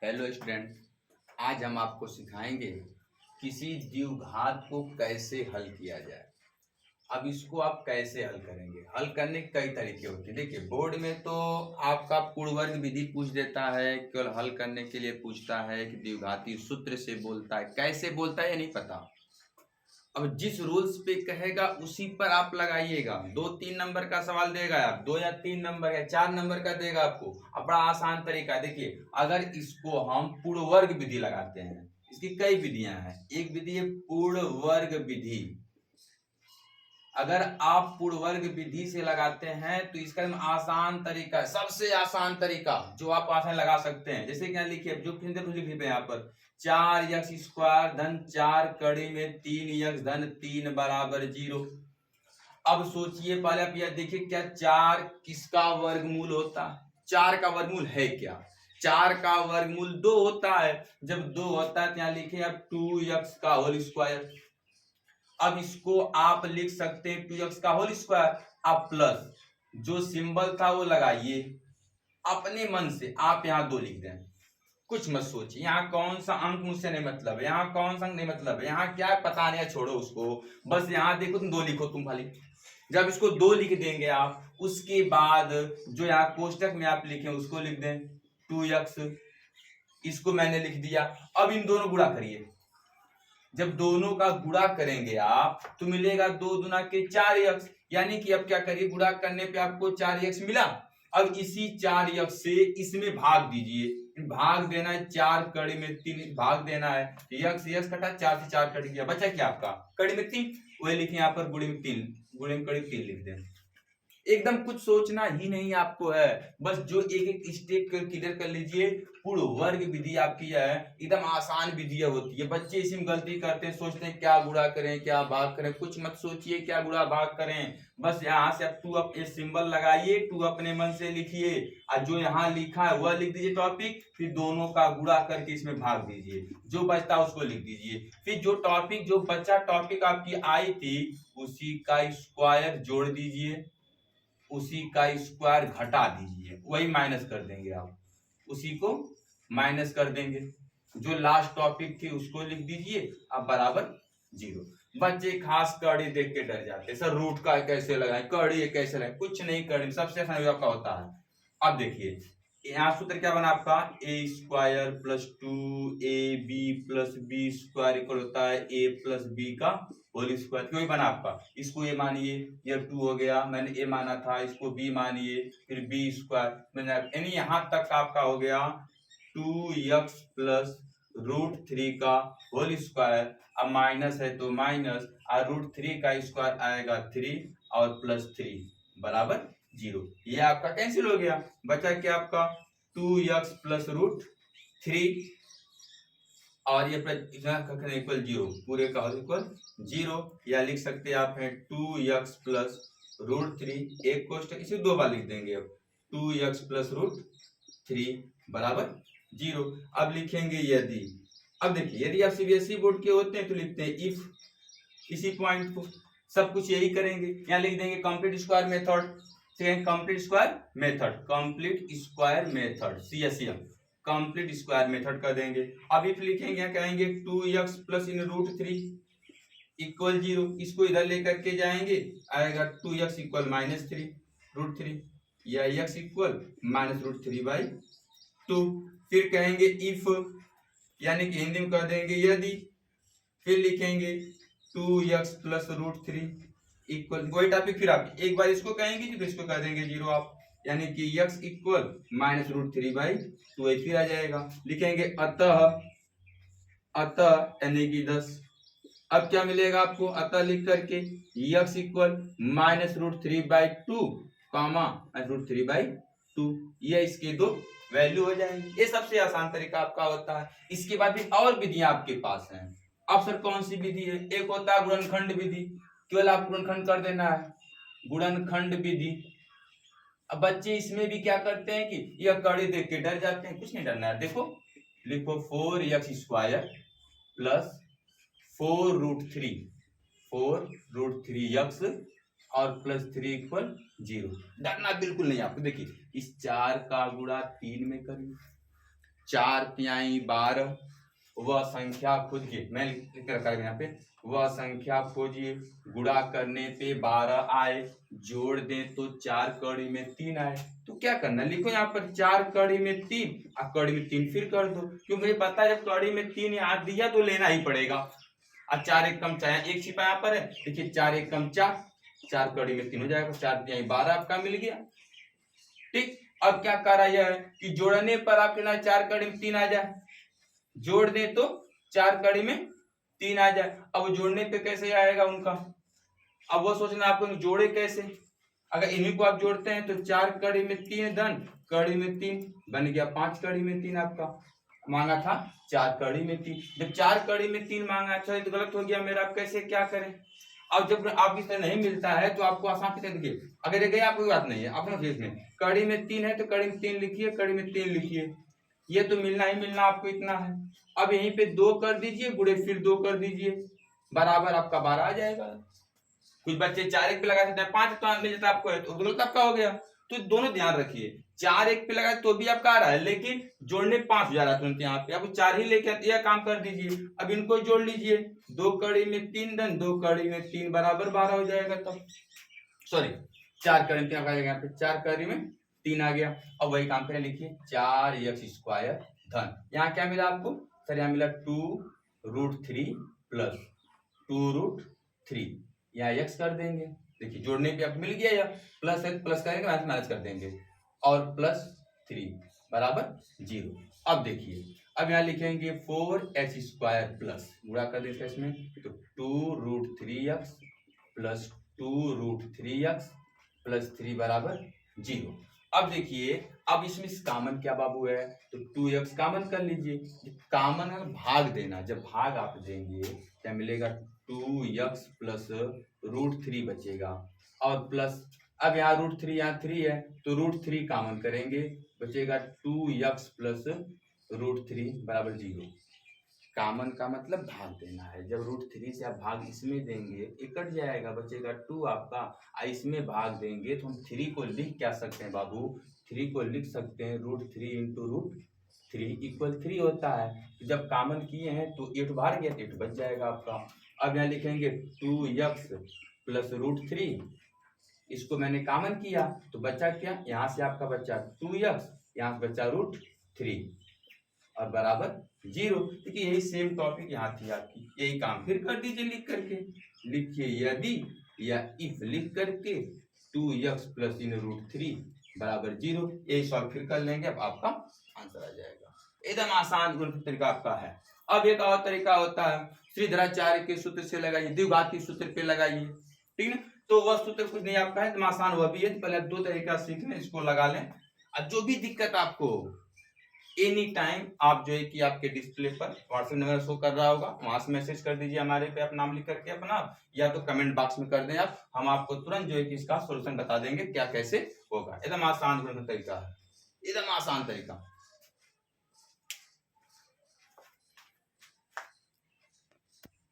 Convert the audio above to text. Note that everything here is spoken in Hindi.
हेलो स्टूडेंट, आज हम आपको सिखाएंगे किसी द्विघात को कैसे हल किया जाए। अब इसको आप कैसे हल करेंगे? हल करने के कई तरीके होते हैं। देखिए, बोर्ड में तो आपका पूर्ववर्ग विधि पूछ देता है, केवल हल करने के लिए पूछता है कि द्विघाती सूत्र से बोलता है, कैसे बोलता है ये नहीं पता। अब जिस रूल्स पे कहेगा उसी पर आप लगाइएगा। 2-3 नंबर का सवाल देगा, आप 2 या 3 नंबर या 4 नंबर का देगा आपको। अब बड़ा आसान तरीका देखिए, अगर इसको हम पूर्ण वर्ग विधि लगाते हैं, इसकी कई विधियां हैं। एक विधि है पूर्ण वर्ग विधि। अगर आप पूर्ण वर्ग विधि से लगाते हैं तो इसका आसान तरीका, सबसे आसान तरीका जो आप आसान लगा सकते हैं। जैसे क्या लिखिए, जो लिखिए यहाँ पर 4x² धन 4 कड़ी में 3x धन 3 बराबर 0। अब सोचिए, पहले आप यह देखिए, क्या 4 किसका वर्गमूल होता है? 4 का वर्गमूल है क्या? 4 का वर्गमूल 2 होता है। जब 2 होता है तो यहाँ लिखिए आप 2x का होल स्क्वायर। अब इसको आप लिख सकते हैं 2x का होल स्क्वायर। अब प्लस जो सिंबल था वो लगाइए अपने मन से। आप यहाँ 2 लिख दें, कुछ मत सोचिए यहाँ कौन सा अंक मुझसे नहीं मतलब है, यहाँ कौन सा अंक नहीं मतलब है, यहाँ क्या पता नहीं है, छोड़ो उसको। बस यहाँ देखो, तुम 2 लिखो तुम खाली। जब इसको 2 लिख देंगे आप, उसके बाद जो यहाँ कोष्टक में आप लिखे उसको लिख दें 2x। इसको मैंने लिख दिया। अब इन दोनों गुणा करिए। जब दोनों का गुणा करेंगे आप तो मिलेगा 2 दूना के 4x। यानी कि अब क्या करिए, गुणा करने पे आपको 4x मिला। अब इसी 4x से इसमें भाग दीजिए। भाग देना है 4 कड़ी में 3, भाग देना है x कटा 4 से 4 कट गया, बचा क्या आपका कड़ी में 3। वही लिखे यहाँ पर गुणे में 3, गुणे में कड़ी 3 लिख दें। एकदम कुछ सोचना ही नहीं आपको है, बस जो एक एक स्टेप क्लियर कर लीजिए। पूर्ण वर्ग विधि आपकी है, एकदम आसान विधि होती है। बच्चे इसी में गलती करते हैं, सोचते हैं क्या गुणा करें क्या भाग करें। कुछ मत सोचिए क्या गुणा भाग करें, बस यहाँ से आप 2 ये सिंबल लगाइए, 2 अपने मन से लिखिए और जो यहाँ लिखा है वह लिख दीजिए टॉपिक। फिर दोनों का गुणा करके इसमें भाग दीजिए, जो बचता है उसको लिख दीजिए। फिर जो टॉपिक जो बच्चा टॉपिक आपकी आई थी उसी का स्क्वायर जोड़ दीजिए, उसी का स्क्वायर घटा दीजिए, वही माइनस कर देंगे आप, उसी को माइनस कर देंगे। जो लास्ट टॉपिक थी उसको लिख दीजिए, अब बराबर 0। बच्चे खास कड़ी देख के डर जाते, सर रूट का कैसे लगाएं, कड़ी कैसे लगाएं। कुछ नहीं, कड़ी सबसे आसान आपका होता है। अब देखिए यहाँ सूत्र क्या बना आपका, a² plus 2ab plus b square equal होता है a प्लस b का होल स्क्वायर। क्यों बना आपका, इसको a मानिए, ये 2 हो गया, मैंने a माना था, इसको b मानिए, फिर b स्क्वायर मैंने, यानी यहां तक आपका हो गया 2x प्लस √3 का होल स्क्वायर। अब माइनस है तो माइनस, और √3 का स्क्वायर आएगा 3 और प्लस 3 बराबर 0। ये आपका कैंसिल हो गया, बचा क्या आपका 2x प्लस √3 और ये इक्वल 0, पूरे का इक्वल 0। या लिख सकते हैं आप है 2x प्लस √3, एक कोष्टक इसे 2 बार लिख देंगे। अब 2x प्लस √3 बराबर 0। अब लिखेंगे यदि, अब देखिए यदि आप सीबीएसई बोर्ड के होते हैं तो लिखते हैं इफ, इसी पॉइंट को सब कुछ यही करेंगे। यहाँ लिख देंगे complete square method, complete square method, complete square method CSM, complete square method कर देंगे। अब इफ लिखेंगे कहेंगे 2x प्लस इन √3 इक्वल 0, इसको इधर लेकर के जाएंगे, आएगा 2x इक्वल -3 √3, या x इक्वल -√3/2। फिर कहेंगे इफ, यानी कि हिंदी में कर देंगे यदि, फिर लिखेंगे 2x प्लस √3 इक्वल, वही टॉपिक फिर आप एक बार इसको कहेंगे फिर इसको कर देंगे 0 आप, यानी कि x इक्वल -√3/2 फिर आ जाएगा। लिखेंगे अतः, अतः यानी कि 10। अब क्या मिलेगा आपको, अतः लिख करके x इक्वल -√3/2 कामा √3/2, ये इसके 2 वैल्यू हो जाएंगे। ये सबसे आसान तरीका आपका होता है। इसके बाद भी और विधियां आपके पास हैं। अब सर कौन सी विधि है, एक होता है गुणनखंड विधि, केवल आप गुणनखंड कर देना है, गुणनखंड विधि। अब बच्चे इसमें भी क्या करते हैं कि यह कड़ी देख के डर जाते हैं, कुछ नहीं डरना है। देखो लिखो 4x² प्लस 4√3, 4√3x और प्लस 3 इक्वल 0। डरना बिल्कुल नहीं आपको। देखिए इस 4 का गुणा 3 में करिए, 4 तिहाई 12, वह संख्या खोजिए, मैं लिख कर रखा है यहाँ पे, वह संख्या खोजिए, गुणा करने पे 12 आए, जोड़ दें तो 4 कड़ी में 3 आए। तो क्या करना, लिखो यहाँ पर 4 कड़ी में 3 और कड़ी में 3 फिर कर दो, क्योंकि मुझे पता है जब कड़ी में 3 यहाँ दिया तो लेना ही पड़ेगा। और 4 एक कम 4, एक छिपा यहाँ पर है, देखिए 4 एक कम 4, 4 कड़ी में 3 हो जाएगा, 4 तिहाई 12 आपका मिल गया। ठीक, अब क्या कर रहा है कि जोड़ने पर आपके ना 4 कड़ी में 3 आ जाए, जोड़ दें तो 4 कड़ी में 3 आ जाए। अब जोड़ने पे कैसे आएगा उनका, अब वो सोचना आपको जोड़े कैसे। अगर इन्हीं को आप जोड़ते हैं तो 4 कड़ी में 3 धन कड़ी में 3 बन गया 5 कड़ी में 3, आपका मांगा था 4 कड़ी में 3, जब 4 कड़ी में 3 मांगा था तो गलत हो गया मेरा, आप कैसे क्या करें। अब जब आप इसे नहीं मिलता है तो आपको आसान से देखिए, अगर ये गया कोई बात नहीं है, अपना फेस में कड़ी में 3 है तो कड़ी में 3 लिखिए, कड़ी में 3 लिखिए, ये तो मिलना ही मिलना आपको इतना है। अब यहीं पे 2 कर दीजिए, गुणे फिर 2 कर दीजिए, बराबर आपका 12 आ जाएगा। कुछ बच्चे 4 एक पे लगा देते हैं 5 तो मिल जाता आपको, तो गलत आपका हो गया। तो दोनों ध्यान रखिए, 4 एक पे लगा तो भी आपका आ रहा है, लेकिन जोड़ने 5 हो जा रहा तुरंत यहाँ पे, अब 4 ही लेके यह काम कर दीजिए। अब इनको जोड़ लीजिए, 2 कड़ी में 3 धन 2 कड़ी में 3 बराबर 12 हो जाएगा। तब सॉरी 4 कड़ी में 3 आ जाएगा, यहाँ पे 4 कड़ी में 3 आ गया। अब वही काम करें, लिखिए 4x² धन, यहाँ क्या मिला आपको सर, यहाँ मिला 2√3 प्लस 2√3, यहाँ x कर देंगे, देखिए जोड़ने पे अब मिल गया, या प्लस x प्लस करेंगे माइनस कर देंगे, और प्लस 3 बराबर 0। अब देखिए, अब यहाँ लिखेंगे 4x² प्लस, गुणा कर देते इसमें तो 2√3x प्लस 2√3x प्लस 3 बराबर 0। अब देखिए, अब इसमें कॉमन क्या बाबू है, तो 2x कॉमन कर लीजिए, कॉमन है भाग देना, जब भाग आप देंगे क्या मिलेगा, 2x प्लस √3 बचेगा, और प्लस अब यहाँ √3 यहाँ 3 है तो √3 कॉमन करेंगे, बचेगा 2x प्लस √3 बराबर 0। कॉमन का मतलब भाग देना है, जब √3 से आप भाग इसमें देंगे ये कट जाएगा, बचेगा 2 आपका, इसमें भाग देंगे तो हम 3 को लिख क्या सकते हैं बाबू, 3 को लिख सकते हैं √3 इंटू √3 इक्वल 3 होता है। तो जब कॉमन किए हैं तो 8 बाहर गया तो 8 बच जाएगा आपका। अब यहाँ लिखेंगे 2x प्लस √3, इसको मैंने कॉमन किया तो बचा क्या, यहाँ से आपका बचा 2x, यहाँ से बचा √3 और बराबर 0। देखिए यही सेम टॉपिक यहाँ थी आपकी, यही काम फिर कर दीजिए लिख करके, लिखिए यदि या इफ लिख करके 2x प्लस √3 बराबर 0, यही सॉल्व फिर कर लेंगे, अब आपका आंसर आ जाएगा। एकदम आसान तरीका आपका है। अब एक और तरीका होता है, श्रीधराचार्य के सूत्र से लगाइए, द्विघाती सूत्र पे लगाइए, ठीक है। तो वह सूत्र कुछ नहीं आपका है, एकदम आसान वह भी है, पहले 2 तरीका सीख लें, इसको लगा लें, और जो भी दिक्कत आपको एनी टाइम आप जो है कि आपके डिस्प्ले पर व्हाट्सएप नंबर शो कर रहा होगा, वहां से मैसेज कर दीजिए हमारे पे, आप नाम लिख करके अपना, या तो कमेंट बॉक्स में कर दें आप, हम आपको तुरंत जो है कि इसका सॉल्यूशन बता देंगे क्या कैसे होगा। एकदम आसान तरीका है, एकदम आसान तरीका।